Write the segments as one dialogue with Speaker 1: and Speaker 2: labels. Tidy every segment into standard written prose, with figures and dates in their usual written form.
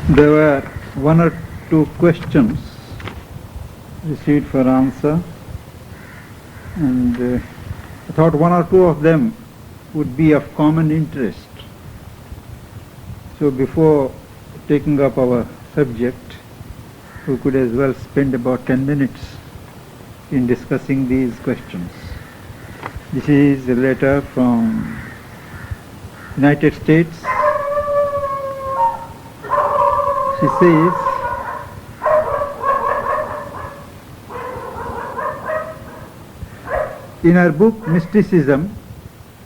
Speaker 1: There were one or two questions received for answer, and I thought one or two of them would be of common interest. So before taking up our subject, we could as well spend about 10 minutes in discussing these questions. This is a letter from United States. She says, in her book Mysticism,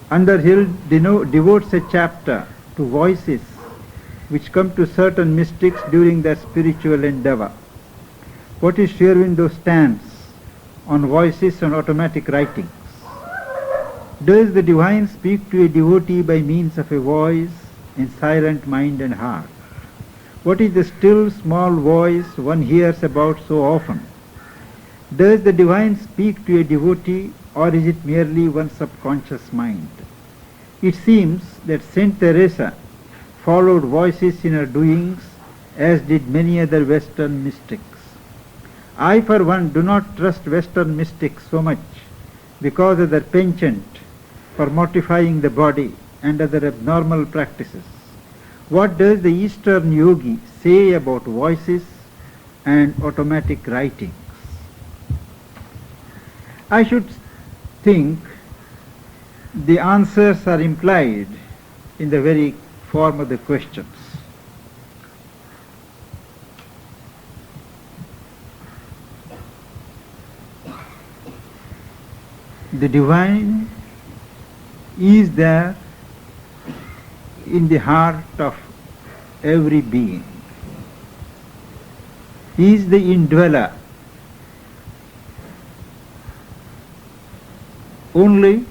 Speaker 1: Underhill devotes a chapter to voices which come to certain mystics during their spiritual endeavor. What is Sri Aurobindo's stance on voices and automatic writings? Does the divine speak to a devotee by means of a voice in silent mind and heart? What is the still small voice one hears about so often? Does the divine speak to a devotee, or is it merely one's subconscious mind? It seems that Saint Teresa followed voices in her doings, as did many other Western mystics. I, for one, do not trust Western mystics so much because of their penchant for mortifying the body and other abnormal practices. What does the Eastern yogi say about voices and automatic writings? I should think the answers are implied in the very form of the questions. The divine is there in the heart of every being. He is the indweller. Only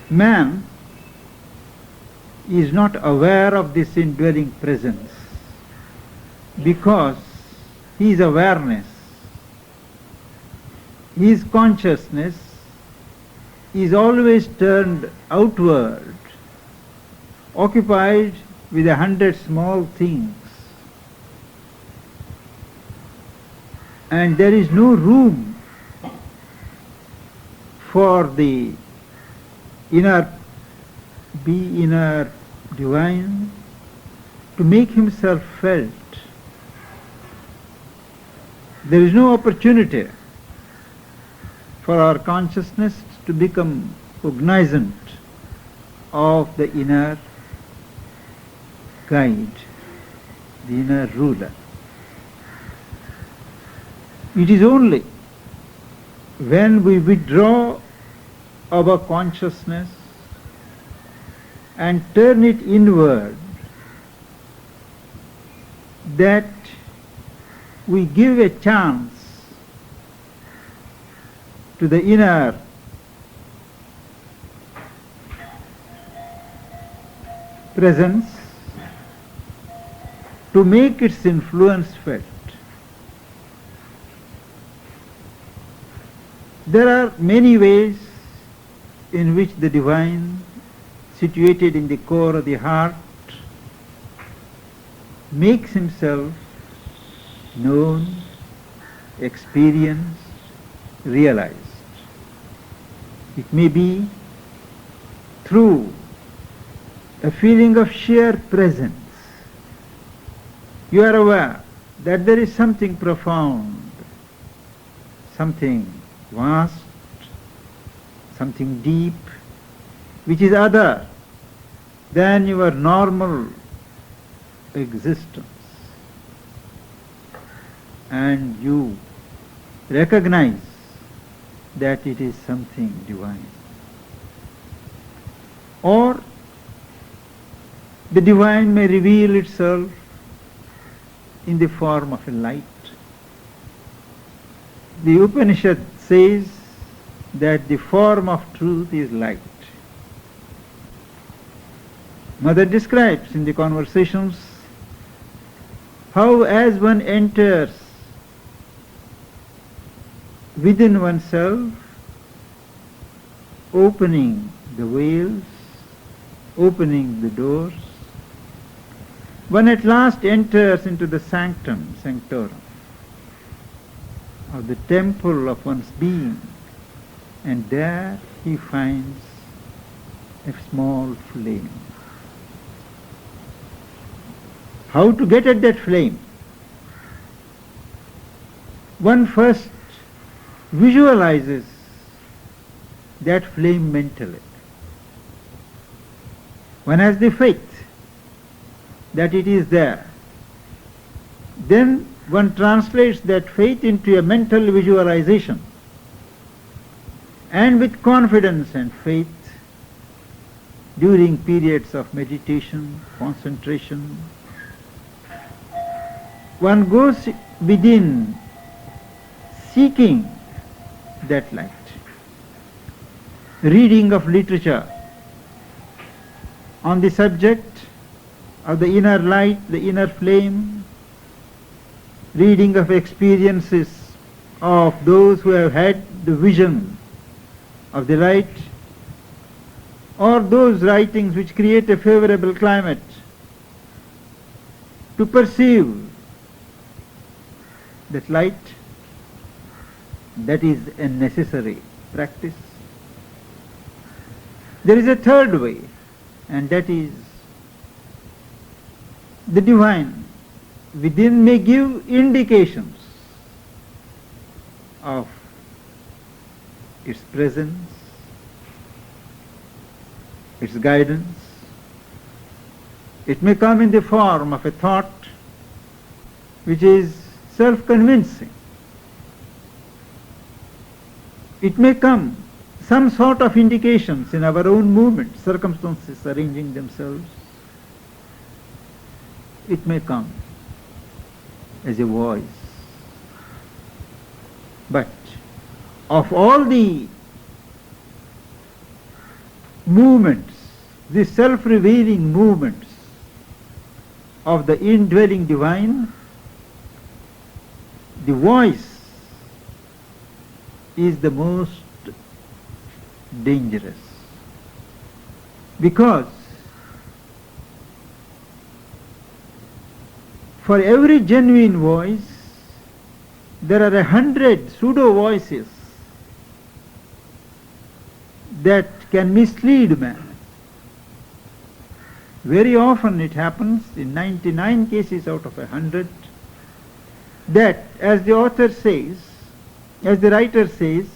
Speaker 1: man is not aware of this indwelling presence because his awareness, his consciousness is always turned outward, occupied with 100 small things, and there is no room for the inner divine to make himself felt. There is no opportunity for our consciousness to become cognizant of the inner guide, the inner ruler. It is only when we withdraw our consciousness and turn it inward that we give a chance to the inner presence to make its influence felt. There are many ways in which the divine, situated in the core of the heart, makes himself known, experienced, realized. It may be through a feeling of sheer presence. You are aware that there is something profound, something vast, something deep, which is other than your normal existence. And you recognize that it is something divine. Or the divine may reveal itself in the form of a light. The Upanishad says that the form of truth is light. Mother describes in the conversations how as one enters within oneself, opening the veils, opening the doors, one at last enters into the sanctorum of the temple of one's being, and there he finds a small flame. How to get at that flame? One first visualizes that flame mentally. One has the faith that it is there. Then one translates that faith into a mental visualization, and with confidence and faith, during periods of meditation, concentration, one goes within seeking that light. Reading of literature on the subject of the inner light, the inner flame, reading of experiences of those who have had the vision of the light, or those writings which create a favorable climate to perceive that light, that is a necessary practice. There is a third way, and that is the divine within may give indications of its presence, its guidance. It may come in the form of a thought which is self-convincing. It may come some sort of indications in our own movement, circumstances arranging themselves. It may come as a voice. But of all the movements, the self-revealing movements of the indwelling divine, the voice is the most dangerous, because for every genuine voice there are 100 pseudo voices that can mislead man. Very often it happens, in 99 cases out of 100, that, as the author says, as the writer says,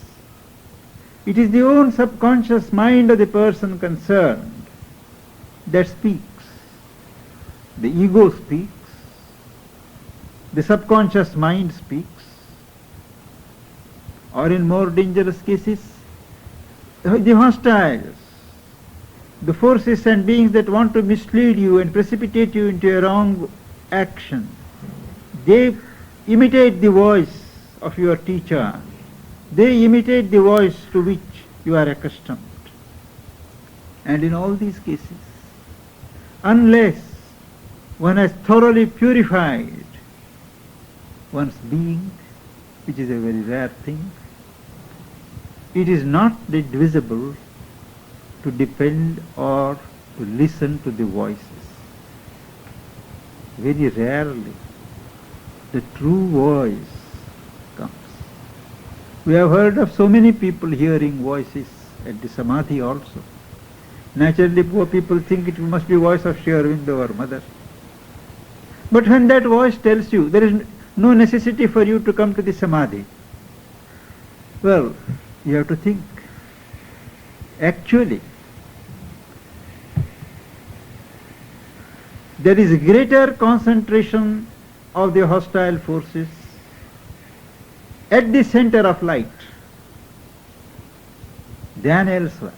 Speaker 1: it is the own subconscious mind of the person concerned that speaks. The ego speaks, the subconscious mind speaks, or in more dangerous cases, the hostiles, the forces and beings that want to mislead you and precipitate you into a wrong action, they imitate the voice of your teacher. They imitate the voice to which you are accustomed. And in all these cases, unless one has thoroughly purified one's being, which is a very rare thing, it is not advisable to depend or to listen to the voices. Very rarely the true voice comes. We have heard of so many people hearing voices at the Samadhi also. Naturally, poor people think it must be voice of Sri Aurobindo or Mother. But when that voice tells you there is no necessity for you to come to the Samadhi, well, you have to think. Actually, there is a greater concentration of the hostile forces at the center of light than elsewhere.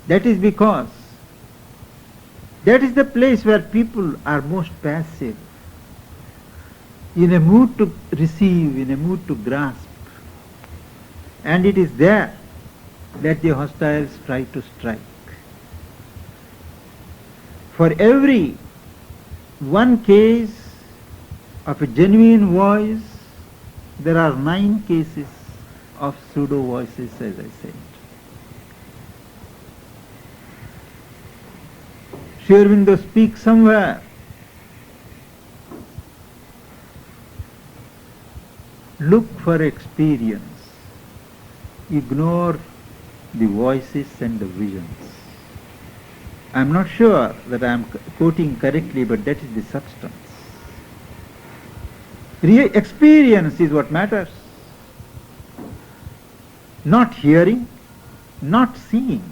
Speaker 1: That is because that is the place where people are most passive, in a mood to receive, in a mood to grasp. And it is there that the hostiles try to strike. For every one case of a genuine voice, there are 9 cases of pseudo voices, as I said. Sri Aurobindo speaks somewhere look for experience. Ignore the voices and the visions. I am not sure that I am quoting correctly, but that is the substance. Experience is what matters. Not hearing, not seeing.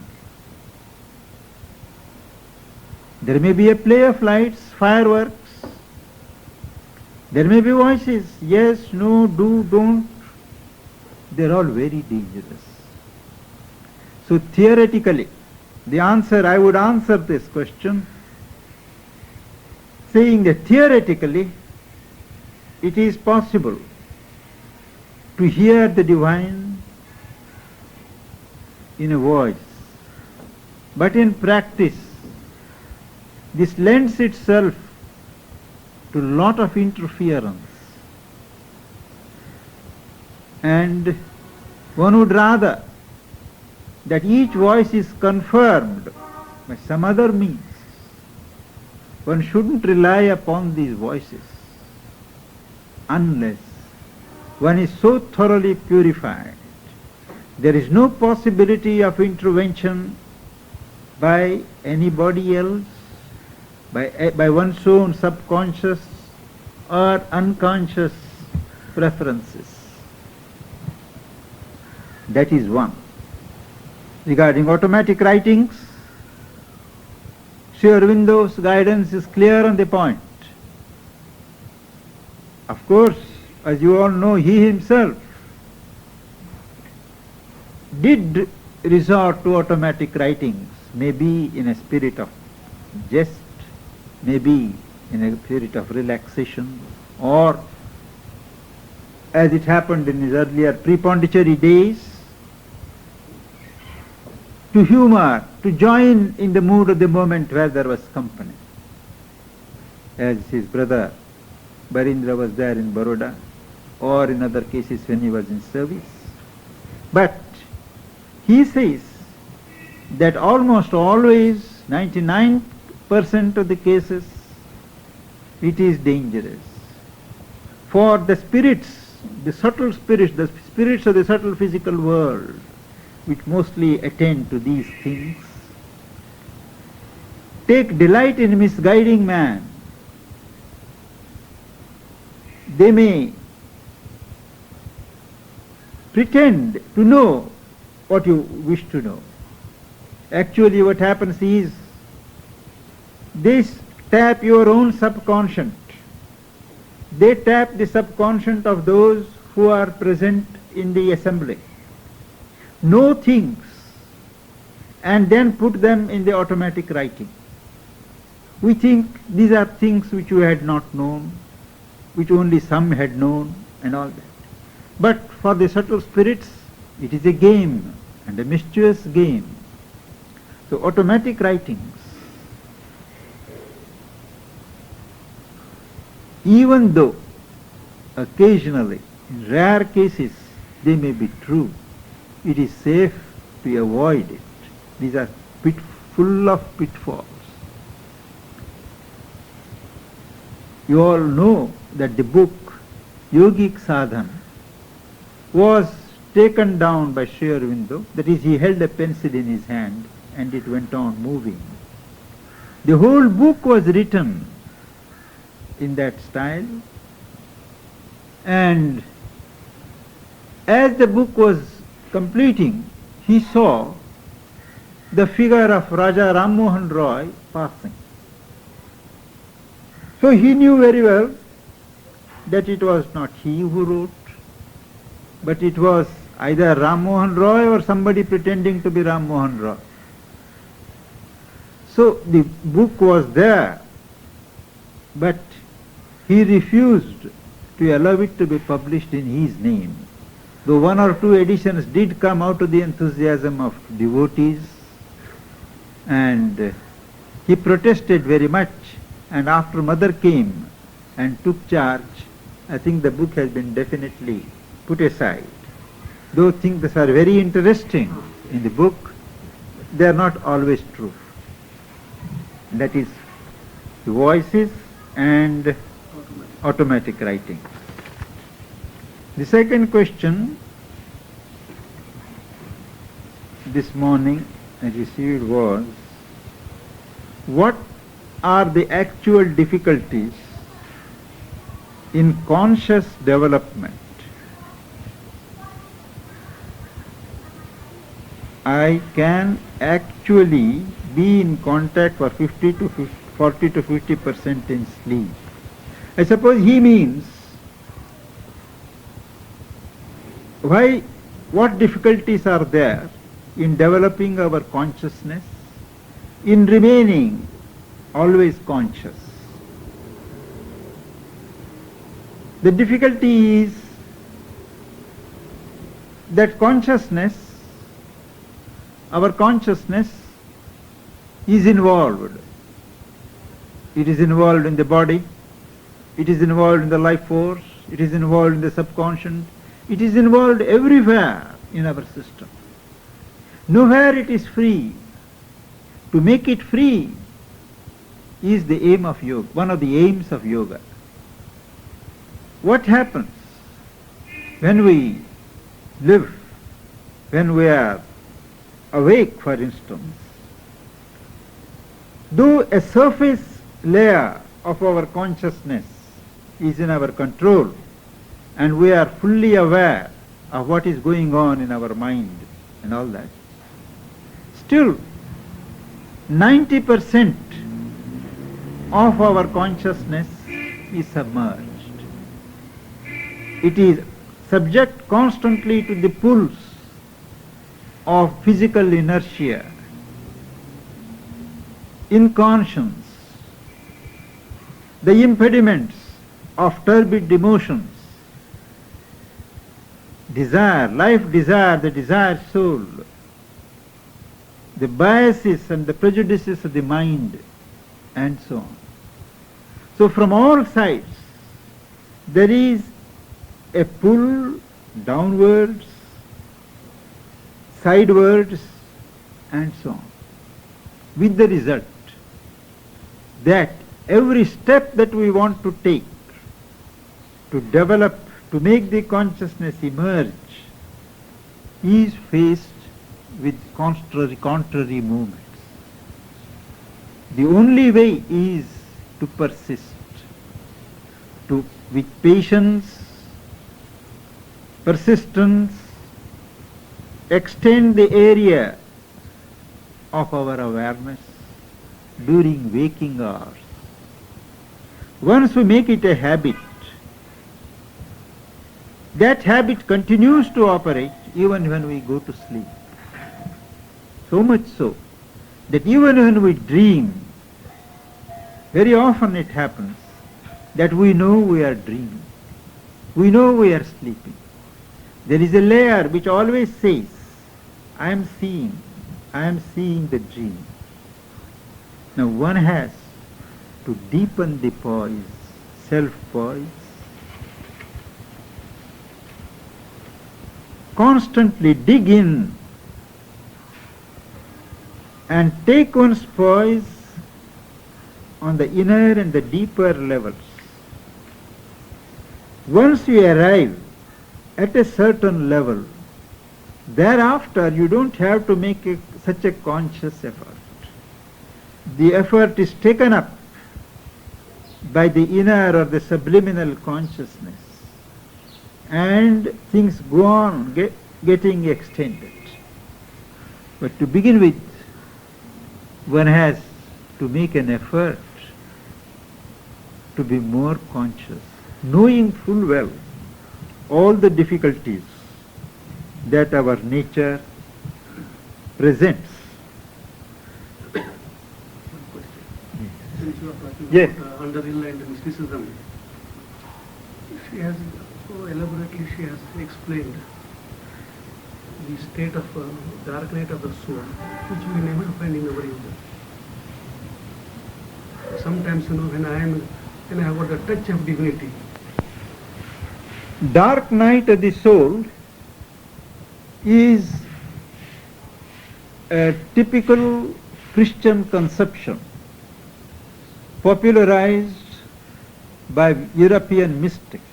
Speaker 1: There may be a play of lights, fireworks. There may be voices, yes, no, do, don't. They're all very dangerous. So theoretically, I would answer this question saying that theoretically it is possible to hear the divine in a voice. But in practice, this lends itself to a lot of interference. And one would rather that each voice is confirmed by some other means. One shouldn't rely upon these voices unless one is so thoroughly purified. There is no possibility of intervention by anybody else, by one's own subconscious or unconscious preferences. That is one. Regarding automatic writings, Sri Aurobindo's guidance is clear on the point. Of course, as you all know, he himself did resort to automatic writings, maybe in a spirit of jest, maybe in a spirit of relaxation, or as it happened in his earlier pre-Pondicherry days, to humor, to join in the mood of the moment where there was company. As his brother Barindra was there in Baroda, or in other cases when he was in service. But he says that almost always, 99% of the cases, it is dangerous. For the spirits, the subtle spirits, the spirits of the subtle physical world, which mostly attend to these things, take delight in misguiding man. They may pretend to know what you wish to know. Actually what happens is, they tap your own subconscious. They tap the subconscious of those who are present in the assembly, know things, and then put them in the automatic writing. We think these are things which we had not known, which only some had known, and all that. But for the subtle spirits, it is a game, and a mischievous game. So automatic writings, even though occasionally, in rare cases, they may be true, it is safe to avoid it. These are full of pitfalls. You all know that the book Yogic Sadhana was taken down by Sri Aurobindo. That is, he held a pencil in his hand and it went on moving. The whole book was written in that style, and as the book was completing, he saw the figure of Raja Ram Mohan Roy passing. So he knew very well that it was not he who wrote, but it was either Ram Mohan Roy or somebody pretending to be Ram Mohan Roy. So the book was there, but he refused to allow it to be published in his name. Though one or two editions did come out of the enthusiasm of devotees, and he protested very much, and after Mother came and took charge, I think the book has been definitely put aside. Though things are very interesting in the book, they are not always true. That is the voices and automatic writing. The second question this morning I received was, what are the actual difficulties in conscious development? I can actually be in contact for 40 to 50% in sleep. I suppose he means what difficulties are there in developing our consciousness, in remaining always conscious. The difficulty is that our consciousness is involved. It is involved in the body, it is involved in the life force, it is involved in the subconscious, it is involved everywhere in our system. Nowhere it is free. To make it free is the aim of yoga, one of the aims of yoga. What happens when we live, when we are awake, for instance? Though a surface layer of our consciousness is in our control and we are fully aware of what is going on in our mind and all that, still 90% of our consciousness is submerged. It is subject constantly to the pulse of physical inertia, inconscience, the impediments of turbid emotions, desire, life desire, the desired soul, the biases and the prejudices of the mind, and so on. So from all sides there is a pull downwards, sidewards, and so on, with the result that every step that we want to take to develop, to make the consciousness emerge, is faced with contrary movements. The only way is to persist, with patience, persistence, extend the area of our awareness during waking hours. Once we make it a habit, that habit continues to operate even when we go to sleep. So much so that even when we dream, very often it happens that we know we are dreaming. We know we are sleeping. There is a layer which always says, I am seeing the dream. Now one has to deepen the poise, self-poise, constantly dig in and take one's poise on the inner and the deeper levels. Once you arrive at a certain level, thereafter you don't have to make such a conscious effort. The effort is taken up by the inner or the subliminal consciousness, and things go on getting extended. But to begin with, one has to make an effort to be more conscious, knowing full well all the difficulties that our nature presents.
Speaker 2: Since you are talking
Speaker 1: Yes.
Speaker 2: about underlying mysticism, she has so elaborately explained the state of dark night of the soul, which we never find in our religion. Sometimes, when I have got the touch of divinity.
Speaker 1: Dark night of the soul is a typical Christian conception popularized by European mystics.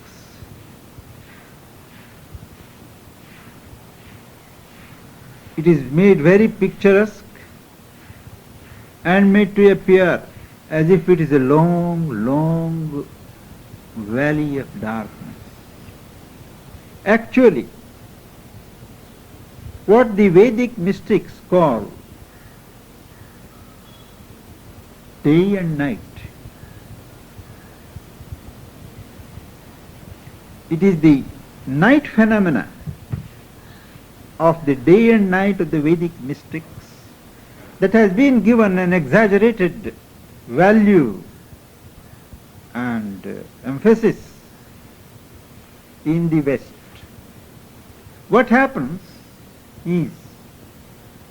Speaker 1: It is made very picturesque and made to appear as if it is a long, long valley of darkness. Actually, what the Vedic mystics call day and night, it is the night phenomena of the day and night of the Vedic mystics that has been given an exaggerated value and emphasis in the West. What happens is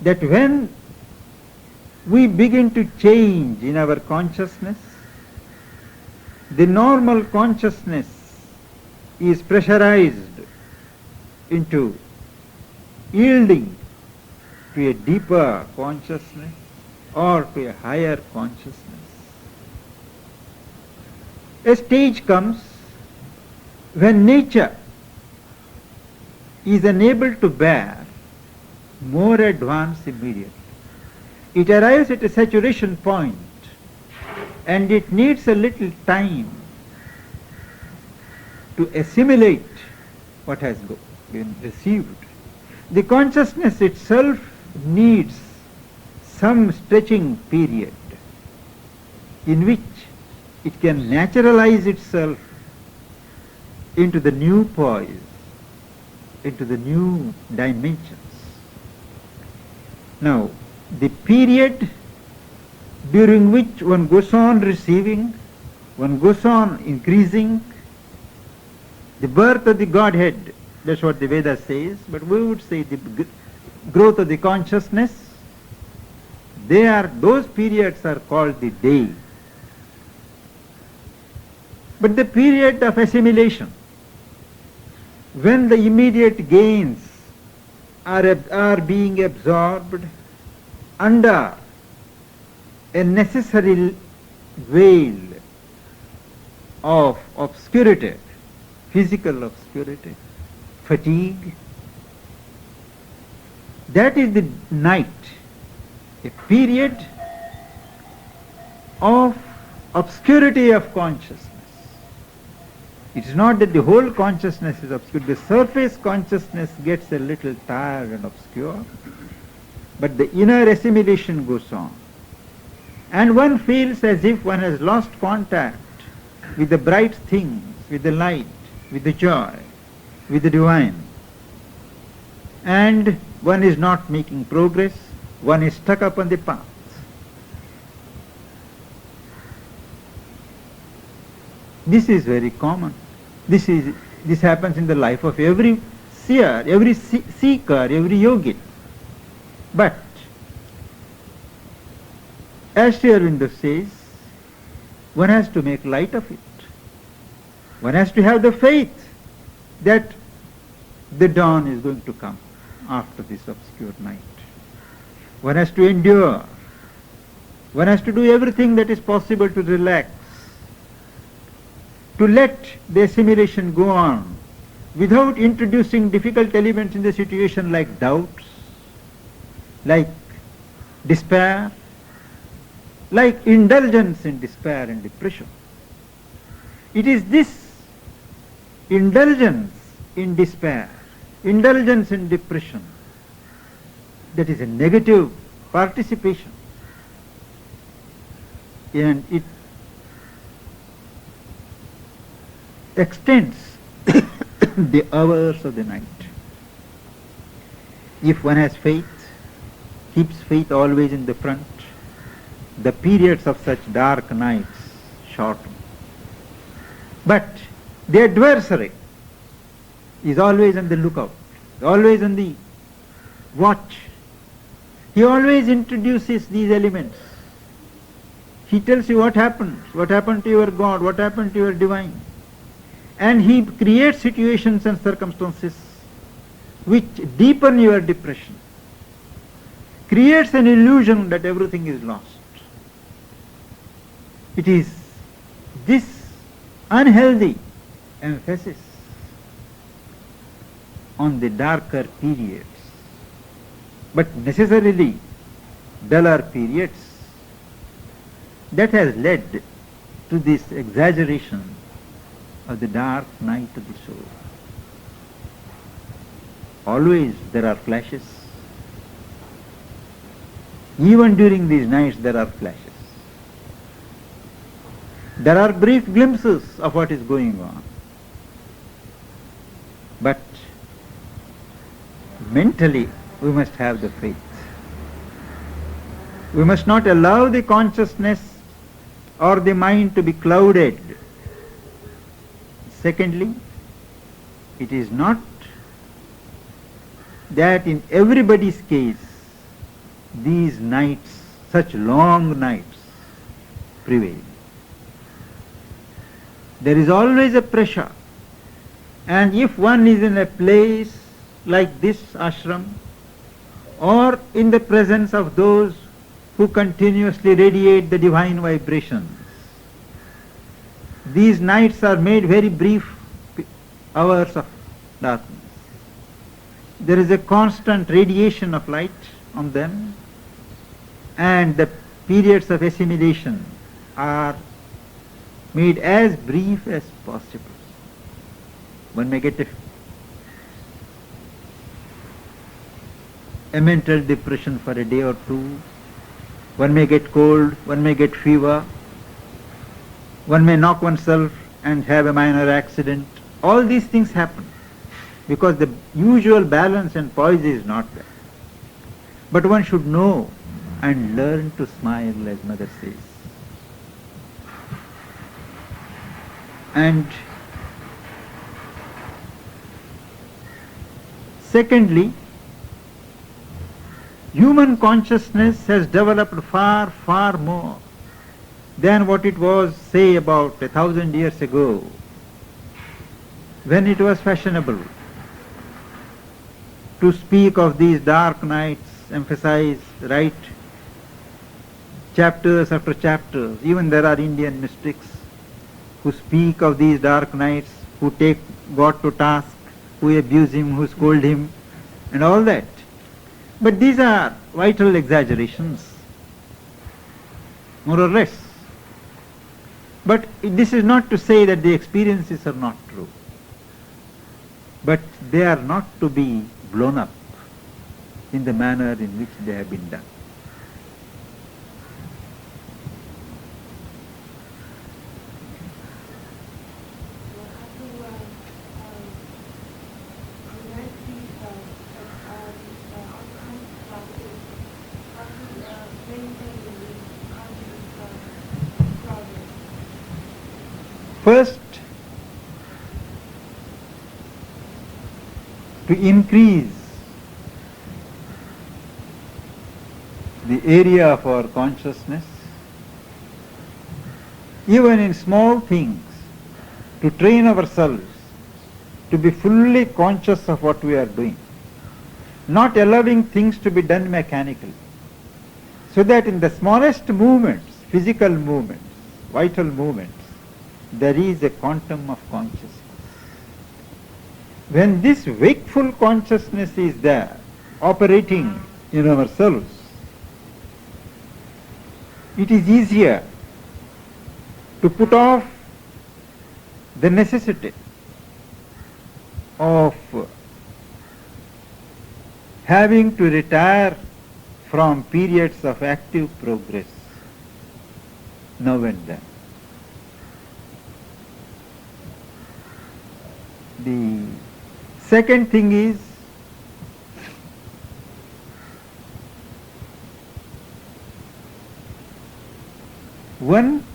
Speaker 1: that when we begin to change in our consciousness, the normal consciousness is pressurized into yielding to a deeper consciousness or to a higher consciousness. A stage comes when nature is unable to bear more advance immediately. It arrives at a saturation point and it needs a little time to assimilate what has been received. The consciousness itself needs some stretching period in which it can naturalize itself into the new poise, into the new dimensions. Now, the period during which one goes on receiving, one goes on increasing, the birth of the Godhead, that's what the Veda says, but we would say the growth of the consciousness, those periods are called the day. But the period of assimilation, when the immediate gains are being absorbed under a necessary veil of obscurity, physical obscurity, fatigue, that is the night, a period of obscurity of consciousness. It is not that the whole consciousness is obscure. The surface consciousness gets a little tired and obscure, but the inner assimilation goes on. And one feels as if one has lost contact with the bright things, with the light, with the joy, with the divine. And one is not making progress, one is stuck up on the path. This is very common. This happens in the life of every seer, every seeker, every yogi. But as Sri Aurobindo says, one has to make light of it. One has to have the faith that the dawn is going to come after this obscure night. One has to endure. One has to do everything that is possible to relax, to let the assimilation go on without introducing difficult elements in the situation like doubts, like despair, like indulgence in despair and depression. It is this indulgence in despair, indulgence in depression, that is a negative participation, and it extends the hours of the night. If one has faith, keeps faith always in the front, the periods of such dark nights shorten. But the adversary is always on the lookout, always on the watch. He always introduces these elements. He tells you what happened to your God, what happened to your divine. And he creates situations and circumstances which deepen your depression, creates an illusion that everything is lost. It is this unhealthy emphasis on the darker periods but necessarily duller periods. That has led to this exaggeration of the dark night of the soul. Always there are flashes. Even during these nights there are flashes. There are brief glimpses of what is going on. But mentally we must have the faith. We must not allow the consciousness or the mind to be clouded. Secondly, it is not that in everybody's case these nights, such long nights, prevail. There is always a pressure, and if one is in a place like this ashram or in the presence of those who continuously radiate the divine vibrations, these nights are made very brief hours of darkness. There is a constant radiation of light on them, and the periods of assimilation are made as brief as possible. One may get a mental depression for a day or two, one may get cold, one may get fever, one may knock oneself and have a minor accident. All these things happen because the usual balance and poise is not there. But one should know and learn to smile, as Mother says. And secondly, human consciousness has developed far, far more than what it was, say, about 1,000 years ago, when it was fashionable to speak of these dark nights, emphasize, write chapters after chapters. Even there are Indian mystics who speak of these dark nights, who take God to task, who abuse him, who scold him, and all that. But these are vital exaggerations, more or less. But this is not to say that the experiences are not true. But they are not to be blown up in the manner in which they have been done. First, to increase the area of our consciousness, even in small things, to train ourselves to be fully conscious of what we are doing, not allowing things to be done mechanically, so that in the smallest movements, physical movements, vital movements, there is a quantum of consciousness. When this wakeful consciousness is there, operating in ourselves, it is easier to put off the necessity of having to retire from periods of active progress now and then. The second thing is one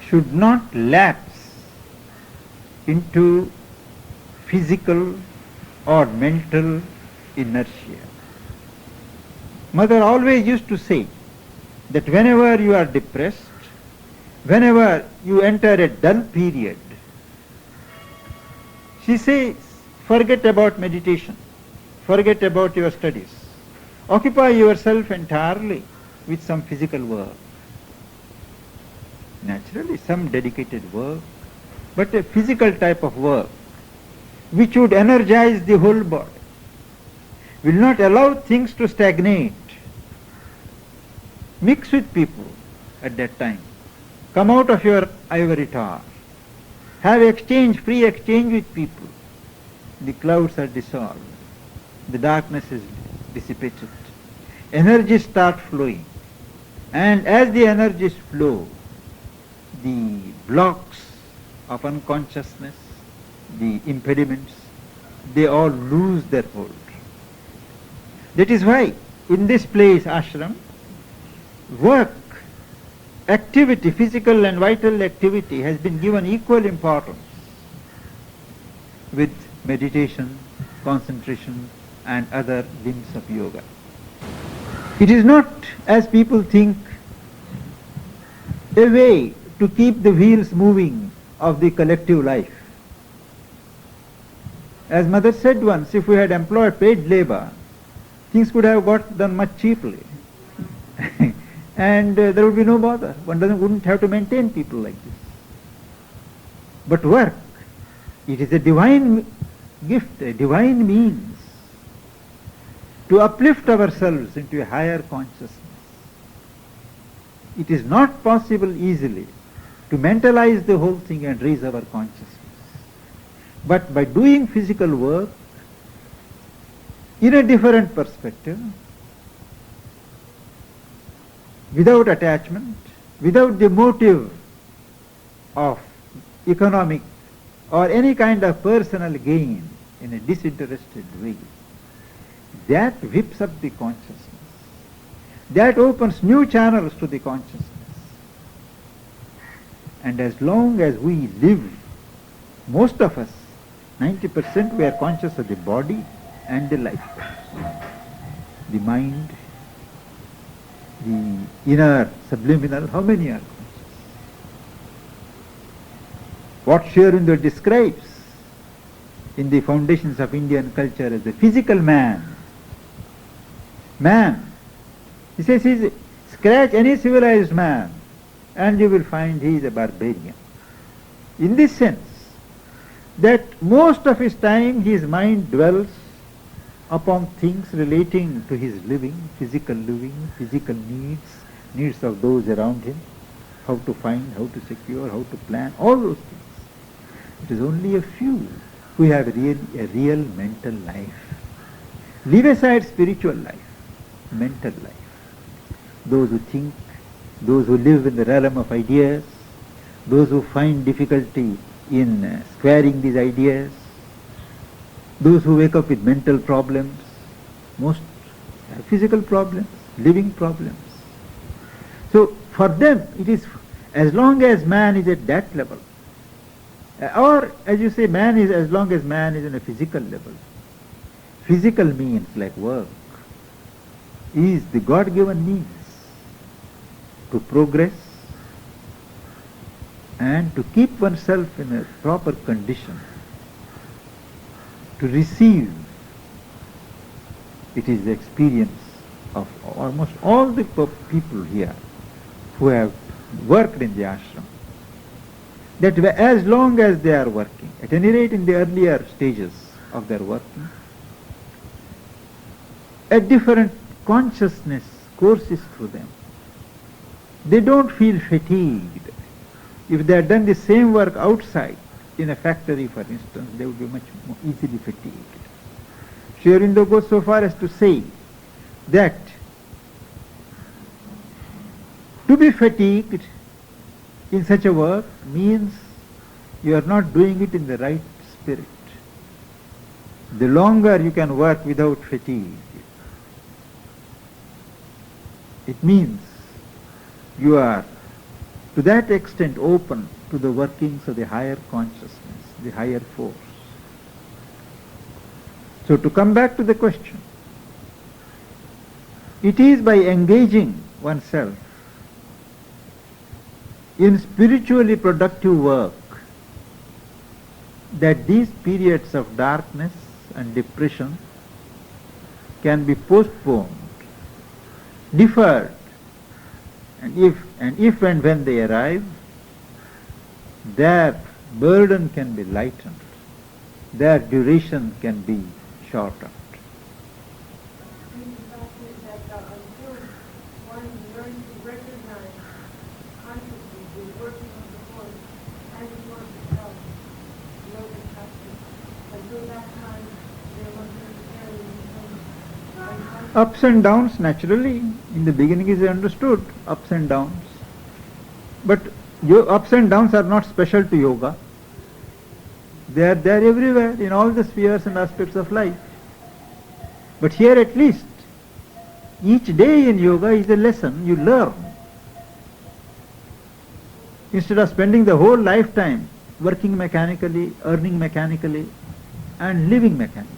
Speaker 1: should not lapse into physical or mental inertia. Mother always used to say that whenever you are depressed, whenever you enter a dull period, she says, forget about meditation, forget about your studies, occupy yourself entirely with some physical work. Naturally, some dedicated work, but a physical type of work which would energize the whole body. will not allow things to stagnate. Mix with people at that time. Come out of your ivory tower. Have exchange, free exchange with people. The clouds are dissolved. The darkness is dissipated. Energies start flowing. And as the energies flow, the blocks of unconsciousness, the impediments, they all lose their hold. That is why in this place, ashram, work, activity, physical and vital activity has been given equal importance with meditation, concentration and other limbs of yoga. It is not, as people think, a way to keep the wheels moving of the collective life. As Mother said once, if we had employed paid labor, things could have got done much cheaply. And there would be no bother. One wouldn't have to maintain people like this. But work, it is a divine gift, a divine means to uplift ourselves into a higher consciousness. It is not possible easily to mentalize the whole thing and raise our consciousness. But by doing physical work in a different perspective, without attachment, without the motive of economic or any kind of personal gain, in a disinterested way, that whips up the consciousness. That opens new channels to the consciousness. And as long as we live, most of us, 90%, we are conscious of the body and the life force, the mind, the inner, subliminal. How many are conscious? What Sri Aurobindo describes in the foundations of Indian culture as the physical man. Man. He says, scratch any civilized man and you will find he is a barbarian. In this sense, that most of his time his mind dwells upon things relating to his living, physical needs of those around him, how to find, how to secure, how to plan, all those things. It is only a few who have a real mental life. Leave aside spiritual life, mental life. Those who think, those who live in the realm of ideas, those who find difficulty in squaring these ideas, those who wake up with mental problems, most have physical problems, living problems. So for them it is, as long as man is at that level, or as you say, man is, as long as man is on a physical level. Physical means, like work, is the God-given means to progress and to keep oneself in a proper condition to receive. It is the experience of almost all the people here who have worked in the ashram, that as long as they are working, at any rate in the earlier stages of their working, a different consciousness courses through them. They don't feel fatigued. If they had done the same work outside, in a factory for instance, they would be much more easily fatigued. Sri Aurobindo goes so far as to say that to be fatigued in such a work means you are not doing it in the right spirit. The longer you can work without fatigue, it means you are to that extent open to the workings of the higher consciousness, the higher force. So to come back to the question, it is by engaging oneself in spiritually productive work that these periods of darkness and depression can be postponed, deferred, and if and when they arrive, their burden can be lightened, their duration can be shortened. Ups and downs, naturally, in the beginning is understood, ups and downs. But your ups and downs are not special to yoga. They are there everywhere, in all the spheres and aspects of life. But here at least, each day in yoga is a lesson you learn. Instead of spending the whole lifetime working mechanically, earning mechanically, and living mechanically.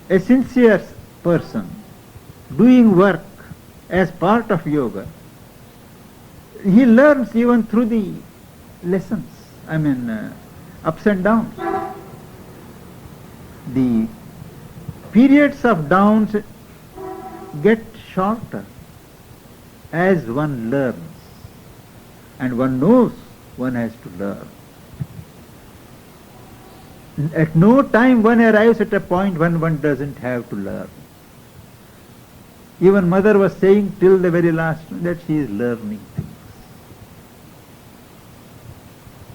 Speaker 1: A sincere person doing work as part of yoga, he learns even through the lessons, ups and downs. The periods of downs get shorter as one learns, and one knows one has to learn. At no time one arrives at a point when one doesn't have to learn. Even mother was saying till the very last that she is learning things.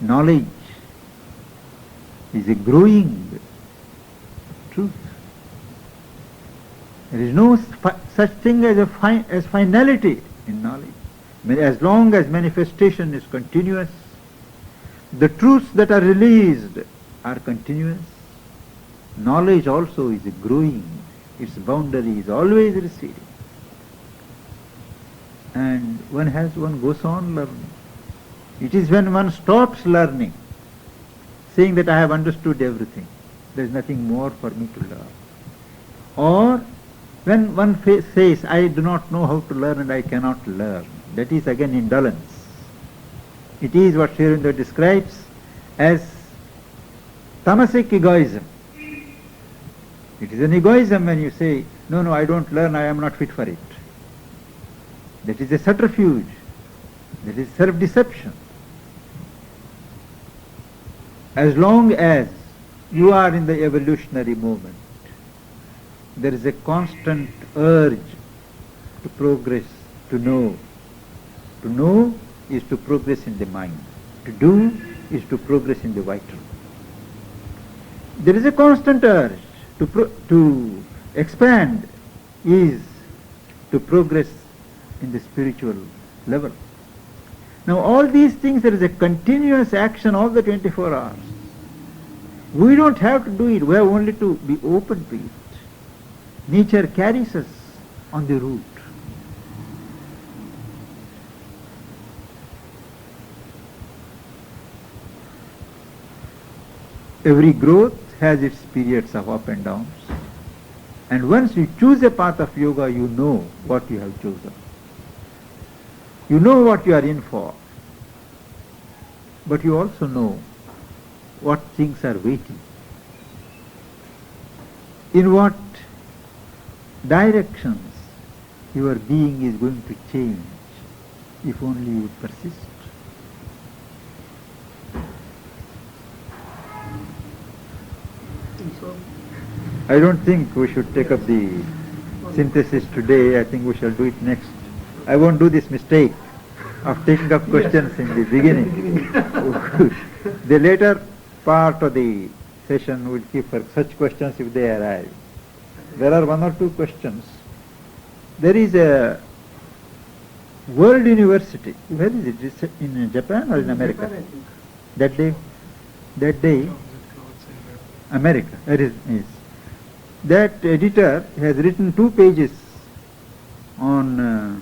Speaker 1: Knowledge is a growing truth. There is no such thing as finality in knowledge. As long as manifestation is continuous, the truths that are released are continuous. Knowledge also is growing. Its boundary is always receding. And one goes on learning. It is when one stops learning, saying that I have understood everything, there is nothing more for me to learn. Or when one says, I do not know how to learn and I cannot learn, that is again indolence. It is what Sri Aurobindo describes as tamasic egoism. It is an egoism when you say, no, I don't learn, I am not fit for it. That is a subterfuge. That is self-deception. As long as you are in the evolutionary movement, there is a constant urge to progress, to know. To know is to progress in the mind. To do is to progress in the vital. There is a constant urge to expand, is to progress in the spiritual level. Now all these things, there is a continuous action of the 24 hours. We don't have to do it, we have only to be open to it. Nature carries us on the route. Every growth has its periods of up and downs. And once you choose a path of yoga, you know what you have chosen. You know what you are in for. But you also know what things are waiting. In what directions your being is going to change if only you persist. I don't think we should take up the synthesis today. I think we shall do it next. I won't do this mistake of taking up questions in the beginning. The later part of the session will keep for such questions if they arise. There are one or two questions. There is a World University. Where is it? Is it in Japan or in America? That day, America. There is. That editor has written 2 pages on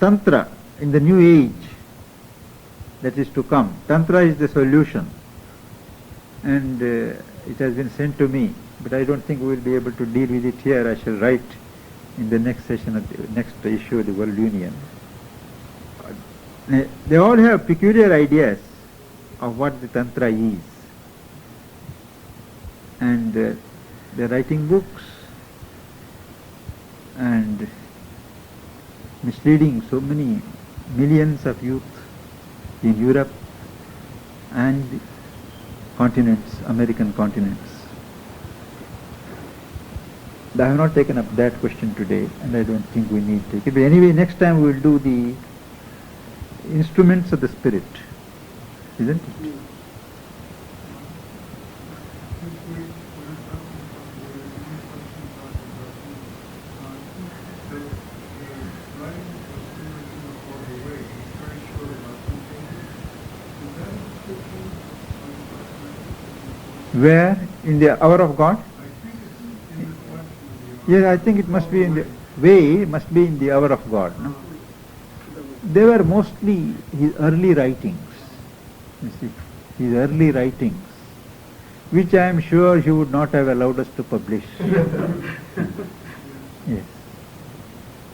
Speaker 1: Tantra in the new age that is to come. Tantra is the solution. And it has been sent to me, but I don't think we will be able to deal with it here. I shall write in the next session of the next issue of the World Union. They all have peculiar ideas of what the Tantra is. And they're writing books and misleading so many millions of youth in Europe and continents, American continents. I have not taken up that question today, and I don't think we need to take it. But anyway, next time we will do the instruments of the spirit, isn't it? Where? In the hour of God? Yes, I think it must be in the way, must be in the hour of God. No? They were mostly his early writings. You see, his early writings, which I am sure he would not have allowed us to publish. Yes.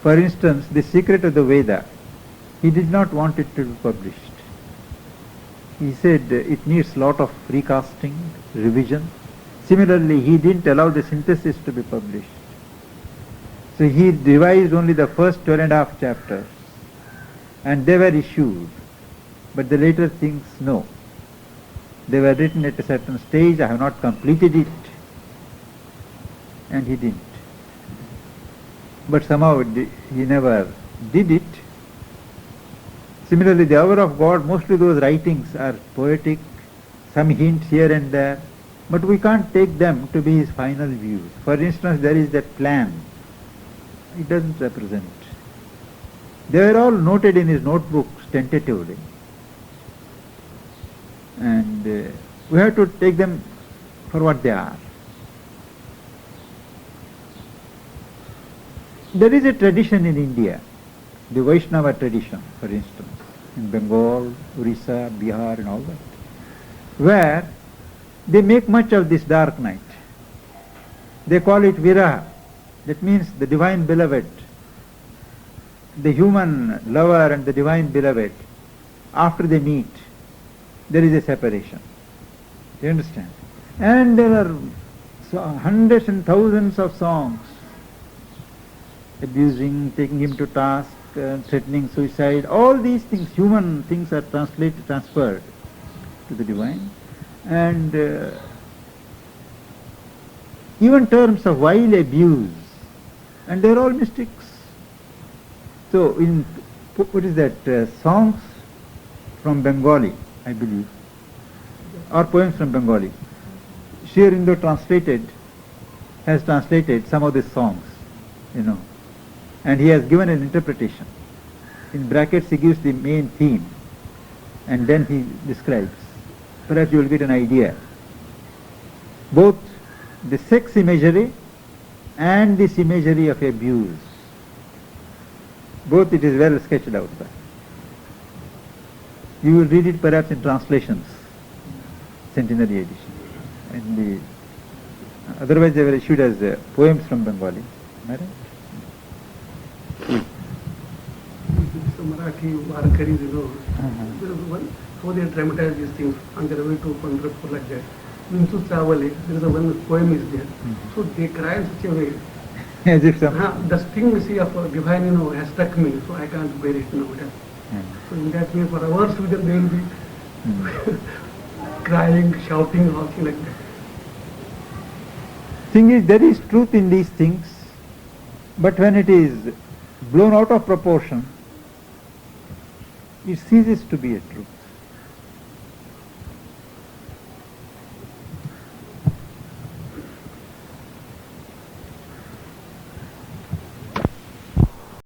Speaker 1: For instance, the secret of the Veda, he did not want it to be published. He said it needs lot of recasting, revision. Similarly, he didn't allow the synthesis to be published. So he revised only the first 12.5 chapters, and they were issued. But the later things, no. They were written at a certain stage, I have not completed it, and he didn't. But somehow he never did it. Similarly, the hour of God, mostly those writings are poetic, some hints here and there, but we can't take them to be his final views. For instance, there is that plan. It doesn't represent. They were all noted in his notebooks tentatively. And we have to take them for what they are. There is a tradition in India, the Vaishnava tradition, for instance, in Bengal, Orissa, Bihar and all that, where they make much of this dark night. They call it viraha. That means the divine beloved, the human lover and the divine beloved, after they meet, there is a separation. You understand? And there are hundreds and thousands of songs abusing, taking him to task, threatening suicide. All these things, human things, are transferred to the divine. And even terms of vile abuse, and they are all mystics. So in, what is that, songs from Bengali, I believe, or poems from Bengali, Sri Aurobindo has translated some of these songs, and he has given an interpretation. In brackets he gives the main theme, and then he describes. Perhaps you will get an idea. Both the sex imagery and this imagery of abuse, both it is well sketched out there. You will read it perhaps in translations, centenary edition. And otherwise they were issued as poems from Bengali. Am I right?
Speaker 2: So Marathi Varkaris, there is one, how they dramatize these things on their way to Pandit like that. Minsu Chavale, there is a one poem is there. So they cry in such a way.
Speaker 1: As if some...
Speaker 2: the sting, see, of divine, has struck me, so I can't bear it now. So in that way, for hours with them, they will be crying, shouting, walking like that.
Speaker 1: Thing is, there is truth in these things, but when it is blown out of proportion, it ceases to be a truth.